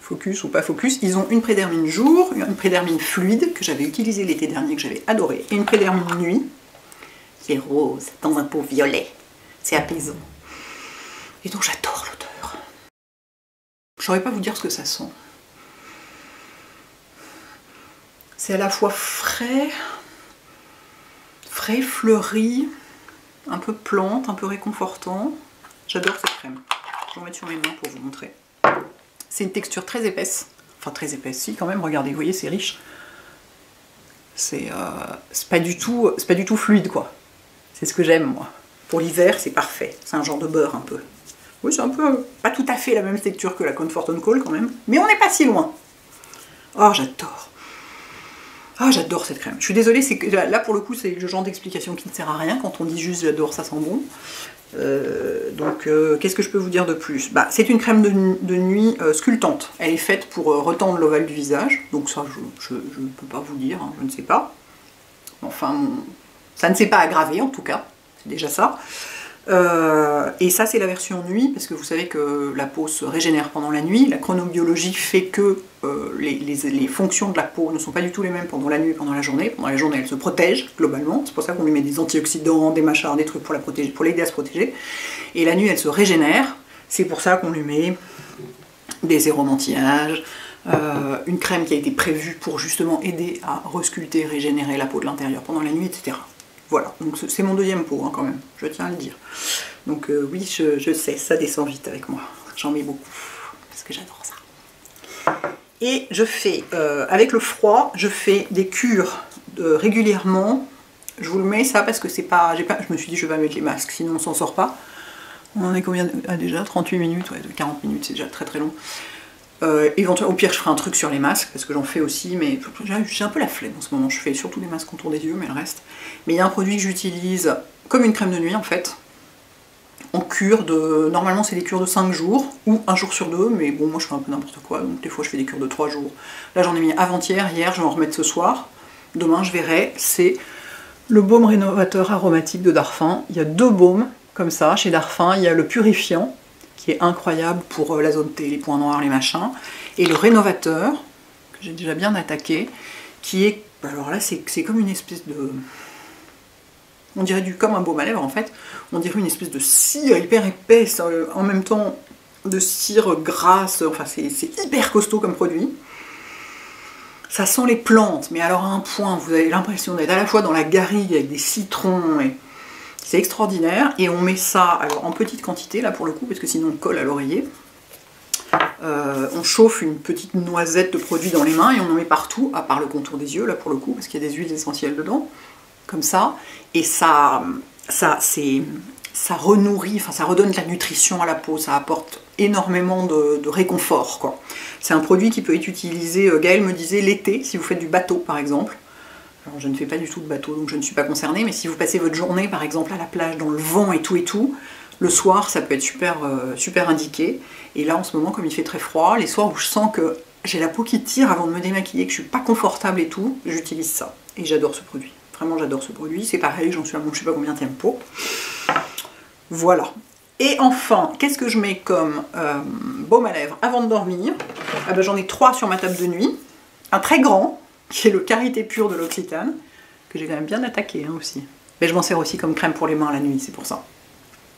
Focus ou pas focus, ils ont une Prédermine jour, une Prédermine fluide, que j'avais utilisée l'été dernier, que j'avais adoré, et une Prédermine nuit, qui est rose, dans un pot violet. C'est apaisant. Et donc j'adore l'odeur. Je ne saurais pas vous dire ce que ça sent. C'est à la fois frais, fleuri, un peu plante, un peu réconfortant. J'adore cette crème. Je vais en mettre sur mes mains pour vous montrer. C'est une texture très épaisse. Enfin très épaisse, si quand même, regardez, vous voyez, c'est riche. C'est pas du tout fluide quoi. C'est ce que j'aime moi. Pour l'hiver, c'est parfait. C'est un genre de beurre un peu. Oui, c'est un peu... pas tout à fait la même texture que la Comfort & Call quand même. Mais on n'est pas si loin. Oh, j'adore. Ah, j'adore cette crème. Je suis désolée, c'est que là pour le coup, c'est le genre d'explication qui ne sert à rien. Quand on dit juste j'adore, ça sent bon. Qu'est-ce que je peux vous dire de plus? C'est une crème de nuit sculptante. Elle est faite pour retendre l'ovale du visage. Donc ça, je ne peux pas vous dire, hein, je ne sais pas. Enfin, ça ne s'est pas aggravé en tout cas. C'est déjà ça. Et ça c'est la version nuit, parce que vous savez que la peau se régénère pendant la nuit. La chronobiologie fait que les fonctions de la peau ne sont pas du tout les mêmes pendant la nuit et pendant la journée. Pendant la journée elle se protège globalement, c'est pour ça qu'on lui met des antioxydants, des machins, des trucs pour la protéger, pour l'aider à se protéger. Et la nuit elle se régénère, c'est pour ça qu'on lui met des sérums anti-âge, une crème qui a été prévue pour justement aider à resculpter, régénérer la peau de l'intérieur pendant la nuit, etc. Voilà, donc c'est mon deuxième pot hein, quand même, je tiens à le dire. Donc oui, je sais, ça descend vite avec moi. J'en mets beaucoup, parce que j'adore ça. Et je fais, avec le froid, je fais des cures régulièrement. Je vous le mets ça parce que c'est pas, je me suis dit je vais pas mettre les masques, sinon on s'en sort pas. On en est combien déjà 38 minutes, ouais, 40 minutes, c'est déjà très très long. Éventuellement, au pire je ferai un truc sur les masques parce que j'en fais aussi, mais j'ai un peu la flemme en ce moment. Je fais surtout des masques contour des yeux, mais le reste. Mais il y a un produit que j'utilise comme une crème de nuit en fait, en cure de... Normalement c'est des cures de 5 jours ou 1 jour sur 2, mais bon moi je fais un peu n'importe quoi, donc des fois je fais des cures de 3 jours. Là j'en ai mis avant-hier, hier je vais en remettre ce soir. Demain je verrai, c'est le baume rénovateur aromatique de Darphin. Il y a 2 baumes comme ça chez Darphin, il y a le purifiant, qui est incroyable pour la zone T, les points noirs, les machins, et le rénovateur, que j'ai déjà bien attaqué, qui est, alors là c'est comme une espèce de, on dirait comme un baume à lèvres en fait, on dirait une espèce de cire hyper épaisse, en même temps de cire grasse, enfin c'est hyper costaud comme produit. Ça sent les plantes, mais alors à un point, vous avez l'impression d'être à la fois dans la garrigue avec des citrons, et c'est extraordinaire. Et on met ça alors, en petite quantité, là pour le coup, parce que sinon on colle à l'oreiller. On chauffe une petite noisette de produit dans les mains et on en met partout, à part le contour des yeux, là pour le coup, parce qu'il y a des huiles essentielles dedans, comme ça. Et ça renourrit, enfin ça redonne de la nutrition à la peau, ça apporte énormément de réconfort, quoi. C'est un produit qui peut être utilisé, Gaëlle me disait, l'été, si vous faites du bateau par exemple. Alors je ne fais pas du tout de bateau, donc je ne suis pas concernée, mais si vous passez votre journée par exemple à la plage, dans le vent et tout, le soir ça peut être super indiqué. Et là en ce moment, comme il fait très froid, les soirs où je sens que j'ai la peau qui tire avant de me démaquiller, que je suis pas confortable et tout, j'utilise ça. Et j'adore ce produit. Vraiment j'adore ce produit, c'est pareil, j'en suis à mon je sais pas combienième pot. Voilà. Et enfin, qu'est-ce que je mets comme baume à lèvres avant de dormir? Ah ben, j'en ai 3 sur ma table de nuit. Un très grand, qui est le Karité Pur de l'Occitane, que j'ai quand même bien attaqué hein, aussi. Mais je m'en sers aussi comme crème pour les mains la nuit, c'est pour ça.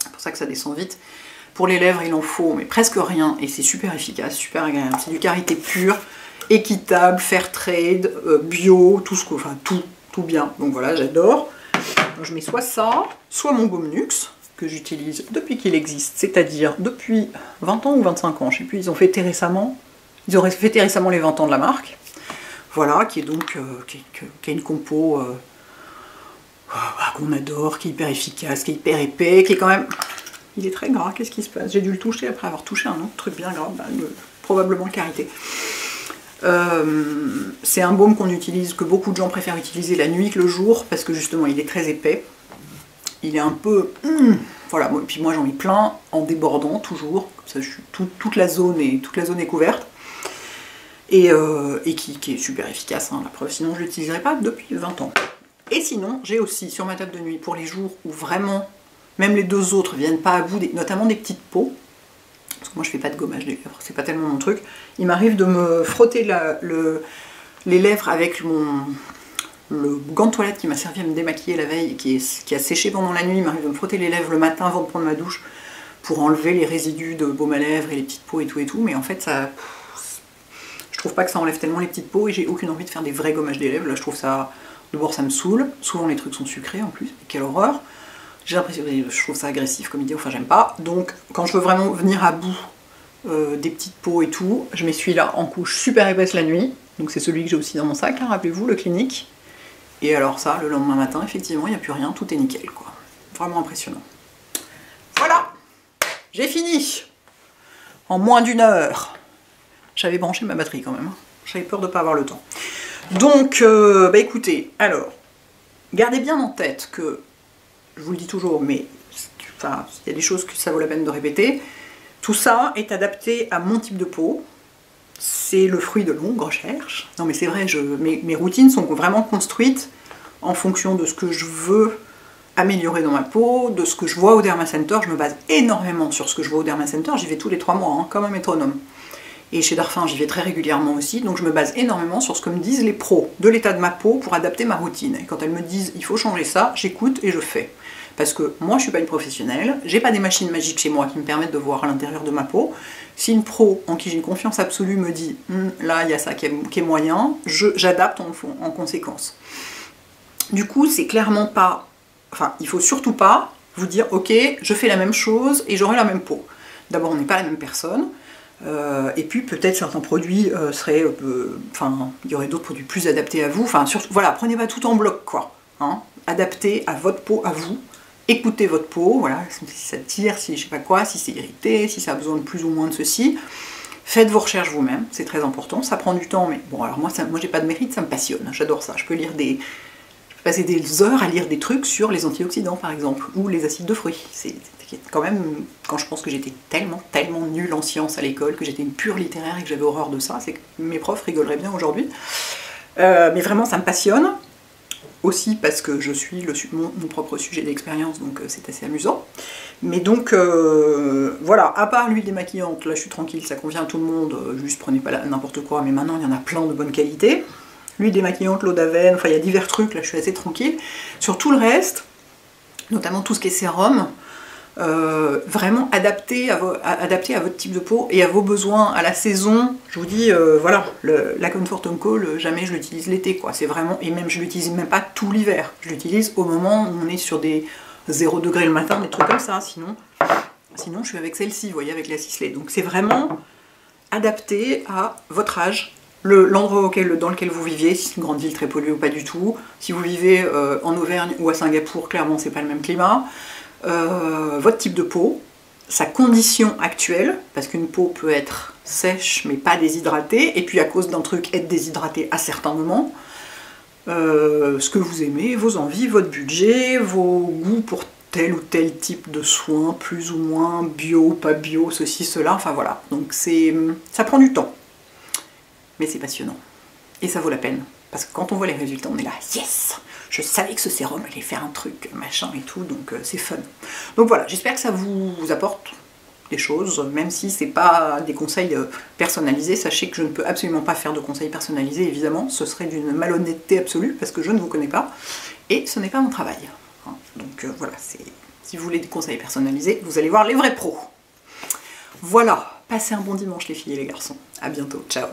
C'est pour ça que ça descend vite. Pour les lèvres, il en faut mais presque rien, et c'est super efficace, super agréable. C'est du Karité Pur, équitable, fair trade, bio, tout ce que, enfin tout bien. Donc voilà, j'adore. Je mets soit ça, soit mon baume Nuxe, que j'utilise depuis qu'il existe, c'est-à-dire depuis 20 ans ou 25 ans, je sais plus, ils ont fêté récemment les 20 ans de la marque, voilà, qui est donc, qui a une compo qu'on adore, qui est hyper efficace, qui est hyper épais, qui est quand même, il est très gras, qu'est-ce qui se passe? J'ai dû le toucher après avoir touché un autre truc bien gras, probablement le Karité. C'est un baume qu'on utilise, que beaucoup de gens préfèrent utiliser la nuit que le jour, parce que justement il est très épais. Il est un peu... voilà, et puis moi j'en mets plein en débordant toujours, comme ça je suis toute la zone est couverte. Et qui est super efficace, hein, la preuve, sinon je ne l'utiliserai pas depuis 20 ans. Et sinon, j'ai aussi sur ma table de nuit, pour les jours où vraiment, même les 2 autres viennent pas à bout, notamment des petites peaux, parce que moi je fais pas de gommage des lèvres, c'est pas tellement mon truc, il m'arrive de me frotter les lèvres avec le gant de toilette qui m'a servi à me démaquiller la veille, qui a séché pendant la nuit, il m'arrive de me frotter les lèvres le matin avant de prendre ma douche pour enlever les résidus de baume à lèvres et les petites peaux et tout, mais en fait ça... Je trouve pas que ça enlève tellement les petites peaux et j'ai aucune envie de faire des vrais gommages des lèvres, là je trouve ça... D'abord ça me saoule, souvent les trucs sont sucrés en plus, quelle horreur. J'ai l'impression, je trouve ça agressif comme idée, enfin j'aime pas, donc quand je veux vraiment venir à bout des petites peaux et tout, je mets celui-là en couche super épaisse la nuit, donc c'est celui que j'ai aussi dans mon sac, hein, rappelez-vous, le Clinique. Et alors ça, le lendemain matin, effectivement, il n'y a plus rien, tout est nickel, quoi. Vraiment impressionnant. Voilà, j'ai fini. En moins d'1 heure. J'avais branché ma batterie quand même. Hein. J'avais peur de ne pas avoir le temps. Donc, bah écoutez, alors, gardez bien en tête que, je vous le dis toujours, mais enfin, il y a des choses que ça vaut la peine de répéter. Tout ça est adapté à mon type de peau. C'est le fruit de longues recherches. Non mais c'est vrai, mes routines sont vraiment construites en fonction de ce que je veux améliorer dans ma peau, de ce que je vois au Derma Center. Je me base énormément sur ce que je vois au Derma Center. J'y vais tous les 3 mois, hein, comme un métronome. Et chez Darphin, j'y vais très régulièrement aussi. Donc je me base énormément sur ce que me disent les pros de l'état de ma peau pour adapter ma routine. Et quand elles me disent il faut changer ça, j'écoute et je fais. Parce que moi je suis pas une professionnelle, j'ai pas des machines magiques chez moi qui me permettent de voir à l'intérieur de ma peau. Si une pro en qui j'ai une confiance absolue me dit là il y a ça qui est moyen, j'adapte en conséquence. Du coup c'est clairement pas, enfin il faut surtout pas vous dire ok je fais la même chose et j'aurai la même peau. D'abord on n'est pas la même personne, et puis peut-être certains produits seraient, enfin il y aurait d'autres produits plus adaptés à vous, enfin surtout voilà, prenez pas tout en bloc quoi, hein, adaptez à votre peau, à vous. Écoutez votre peau, voilà, si ça tire, si je sais pas quoi, si c'est irrité, si ça a besoin de plus ou moins de ceci. Faites vos recherches vous-même, c'est très important, ça prend du temps, mais bon, alors moi j'ai pas de mérite, ça me passionne, j'adore ça. Je peux passer des heures à lire des trucs sur les antioxydants par exemple, ou les acides de fruits. C'est quand même, quand je pense que j'étais tellement nulle en sciences à l'école, que j'étais une pure littéraire et que j'avais horreur de ça, c'est que mes profs rigoleraient bien aujourd'hui. Mais vraiment, ça me passionne. Aussi parce que je suis mon propre sujet d'expérience, donc c'est assez amusant. Mais donc, voilà, à part l'huile démaquillante, là je suis tranquille, ça convient à tout le monde, juste prenez pas n'importe quoi, mais maintenant il y en a plein de bonne qualité. L'huile démaquillante, l'eau d'Avène, enfin il y a divers trucs, là je suis assez tranquille. Sur tout le reste, notamment tout ce qui est sérum, vraiment adapté à votre type de peau et à vos besoins, à la saison. Je vous dis, voilà, la Comfort & Co, jamais je l'utilise l'été, quoi. C'est vraiment, et même je l'utilise même pas tout l'hiver. Je l'utilise au moment où on est sur des 0 degrés le matin, des trucs comme ça. Sinon je suis avec celle-ci, vous voyez, avec la Sisley. Donc c'est vraiment adapté à votre âge, l'endroit dans lequel vous viviez, si c'est une grande ville très polluée ou pas du tout. Si vous vivez en Auvergne ou à Singapour, clairement c'est pas le même climat. Votre type de peau, sa condition actuelle, parce qu'une peau peut être sèche mais pas déshydratée, et puis à cause d'un truc être déshydratée à certains moments, ce que vous aimez, vos envies, votre budget, vos goûts pour tel ou tel type de soins, plus ou moins bio, pas bio, ceci, cela, enfin voilà. Donc ça prend du temps, mais c'est passionnant, et ça vaut la peine, parce que quand on voit les résultats, on est là, yes! Je savais que ce sérum allait faire un truc, machin et tout, donc c'est fun. Donc voilà, j'espère que ça vous apporte des choses, même si c'est pas des conseils personnalisés. Sachez que je ne peux absolument pas faire de conseils personnalisés, évidemment, ce serait d'une malhonnêteté absolue, parce que je ne vous connais pas, et ce n'est pas mon travail. Donc voilà, si vous voulez des conseils personnalisés, vous allez voir les vrais pros. Voilà, passez un bon dimanche les filles et les garçons. À bientôt, ciao.